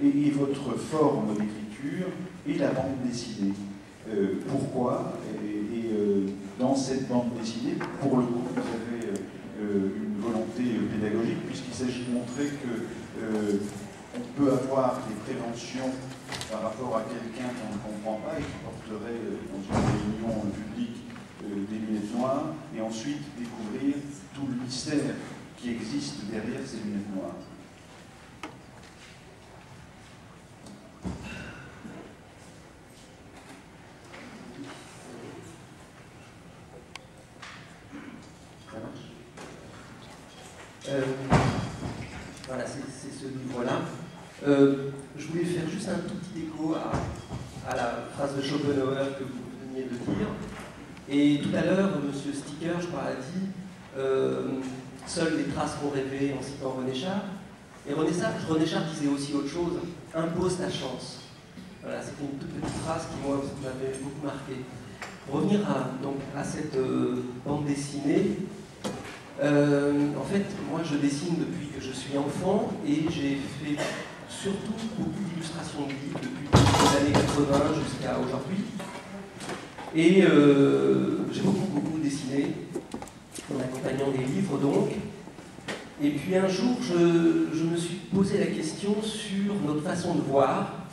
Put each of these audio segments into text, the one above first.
et votre forme d'écriture et la bande dessinée. Pourquoi? Dans cette bande dessinée, pour le coup, vous avez une volonté pédagogique, puisqu'il s'agit de montrer que on peut avoir des préventions par rapport à quelqu'un qu'on ne comprend pas et qui porterait dans une réunion publique des lunettes noires, et ensuite découvrir tout le mystère qui existe derrière ces lunettes noires. Voilà, c'est ce livre-là. Je voulais faire juste un tout petit écho à la phrase de Schopenhauer que vous veniez de dire. Et tout à l'heure, M. Sticker, je crois, a dit seules les traces font rêver en citant René Char. Et René Char disait aussi autre chose, impose ta chance. Voilà, c'était une toute petite phrase qui, moi, m'avait beaucoup marqué. Pour revenir à cette bande dessinée, en fait, moi je dessine depuis que je suis enfant et j'ai fait surtout beaucoup d'illustrations de livres depuis les années 80 jusqu'à aujourd'hui. Et j'ai beaucoup dessiné en accompagnant des livres donc. Et puis un jour, je me suis posé la question sur notre façon de voir.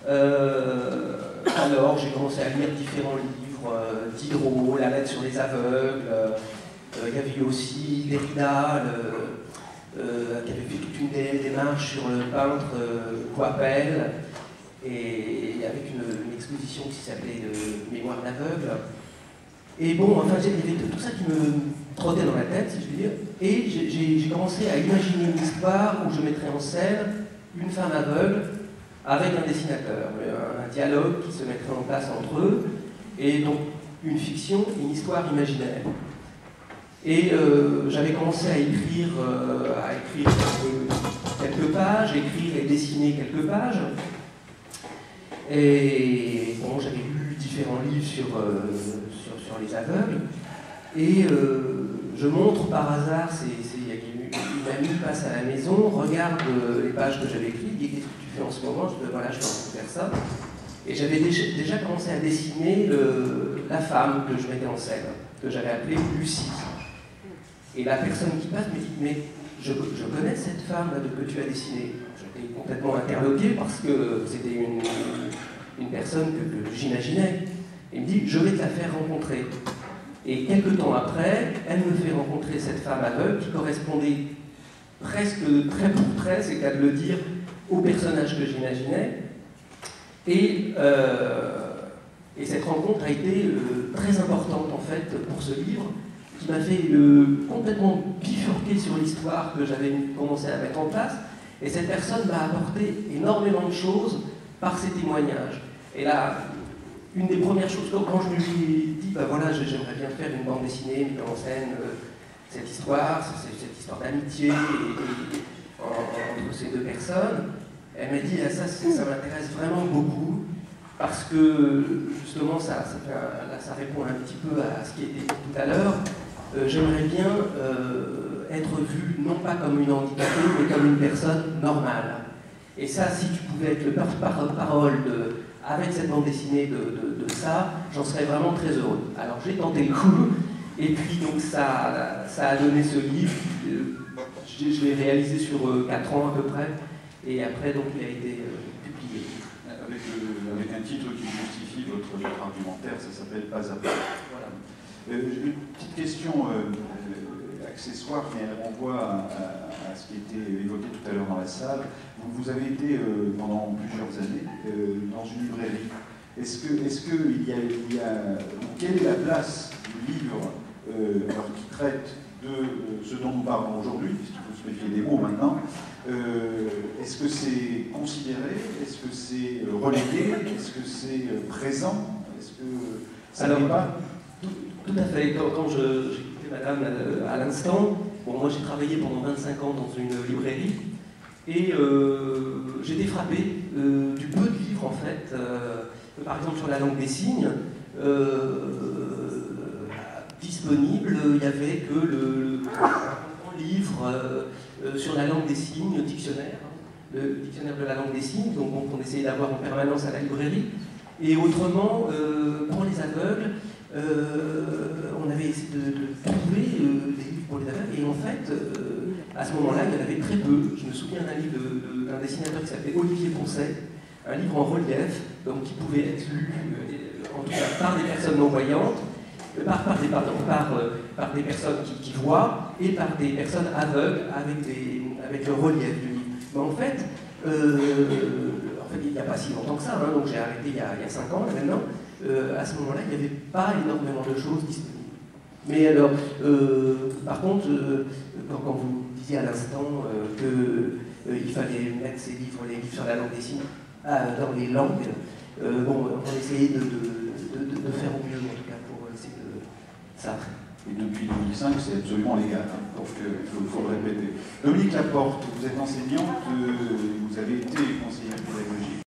Alors j'ai commencé à lire différents livres, Diderot, La lettre sur les aveugles. Il y avait aussi Derrida, qui avait fait toute une démarche sur le peintre Coppel, et avec une exposition qui s'appelait Mémoire d'aveugle. Et bon, enfin, il y avait tout ça qui me trottait dans la tête, si je puis dire, et j'ai commencé à imaginer une histoire où je mettrais en scène une femme aveugle avec un dessinateur, un dialogue qui se mettrait en place entre eux, et donc une fiction, une histoire imaginaire. Et j'avais commencé à écrire quelques pages, écrire et dessiner quelques pages. Et bon, j'avais lu différents livres sur les aveugles. Et je montre par hasard, une amie passe à la maison, regarde les pages que j'avais écrites, dit qu'est-ce que tu fais en ce moment? Je dis voilà, je suis en train de faire ça. Et j'avais déjà commencé à dessiner la femme que je mettais en scène, que j'avais appelée Lucie. Et la personne qui passe me dit mais je connais cette femme que tu as dessinée. J'étais complètement interloqué parce que c'était une personne que j'imaginais. Il me dit je vais te la faire rencontrer. Et quelques temps après, elle me fait rencontrer cette femme aveugle qui correspondait presque trait pour trait, c'est qu'à de le dire, au personnage que j'imaginais. Et cette rencontre a été très importante en fait pour ce livre, qui m'a fait complètement bifurquer sur l'histoire que j'avais commencé à mettre en place. Et cette personne m'a apporté énormément de choses par ses témoignages. Et là, une des premières choses, quand je lui ai dit, bah voilà, j'aimerais bien faire une bande dessinée, mettre en scène cette histoire d'amitié entre ces deux personnes, elle m'a dit, ça m'intéresse vraiment beaucoup, parce que justement, ça répond un petit peu à ce qui était dit tout à l'heure. J'aimerais bien être vue non pas comme une handicapée, mais comme une personne normale. Et ça, si tu pouvais être le porte-parole avec cette bande dessinée de ça, j'en serais vraiment très heureux. Alors j'ai tenté le coup, et puis donc ça a donné ce livre. Je l'ai réalisé sur 4 ans à peu près, et après donc il a été publié. Avec un titre qui justifie votre argumentaire, ça s'appelle Pas à pas. Voilà. Une petite question accessoire, mais elle renvoie à ce qui était évoqué tout à l'heure dans la salle. Vous avez été pendant plusieurs années dans une librairie. Quelle est la place du livre qui traite de ce dont nous parlons aujourd'hui, puisqu'il faut se méfier des mots maintenant? Est-ce que c'est considéré? Est-ce que c'est relégué? Est-ce que c'est présent? Est-ce que ça n'est pas? Tout à fait. Quand j'écoutais madame à l'instant, bon, moi j'ai travaillé pendant 25 ans dans une librairie et j'étais frappé du peu de livres en fait. Par exemple sur la langue des signes, disponible, il n'y avait que le livre sur la langue des signes, dictionnaire, le dictionnaire de la langue des signes, donc on essayait d'avoir en permanence à la librairie. Et autrement, pour les aveugles, on avait essayé de trouver des livres pour les aveugles, et en fait, à ce moment-là, il y en avait très peu. Je me souviens d'un livre d'un dessinateur qui s'appelait Olivier Poncet, un livre en relief, donc qui pouvait être lu, en tout cas par des personnes non-voyantes, par des personnes qui voient, et par des personnes aveugles avec le relief du livre. Mais en fait, il n'y a pas si longtemps que ça, hein, donc j'ai arrêté il y a 5 ans là, maintenant. À ce moment-là, il n'y avait pas énormément de choses disponibles. Mais alors, par contre, quand vous disiez à l'instant qu'il fallait mettre les livres sur la langue des signes dans les langues, on essayait de faire au mieux, en tout cas, pour essayer de ça. Et depuis 2005, c'est absolument légal, hein, donc il faut le répéter. Dominique Laporte, vous êtes enseignante, vous avez été conseillère pédagogique.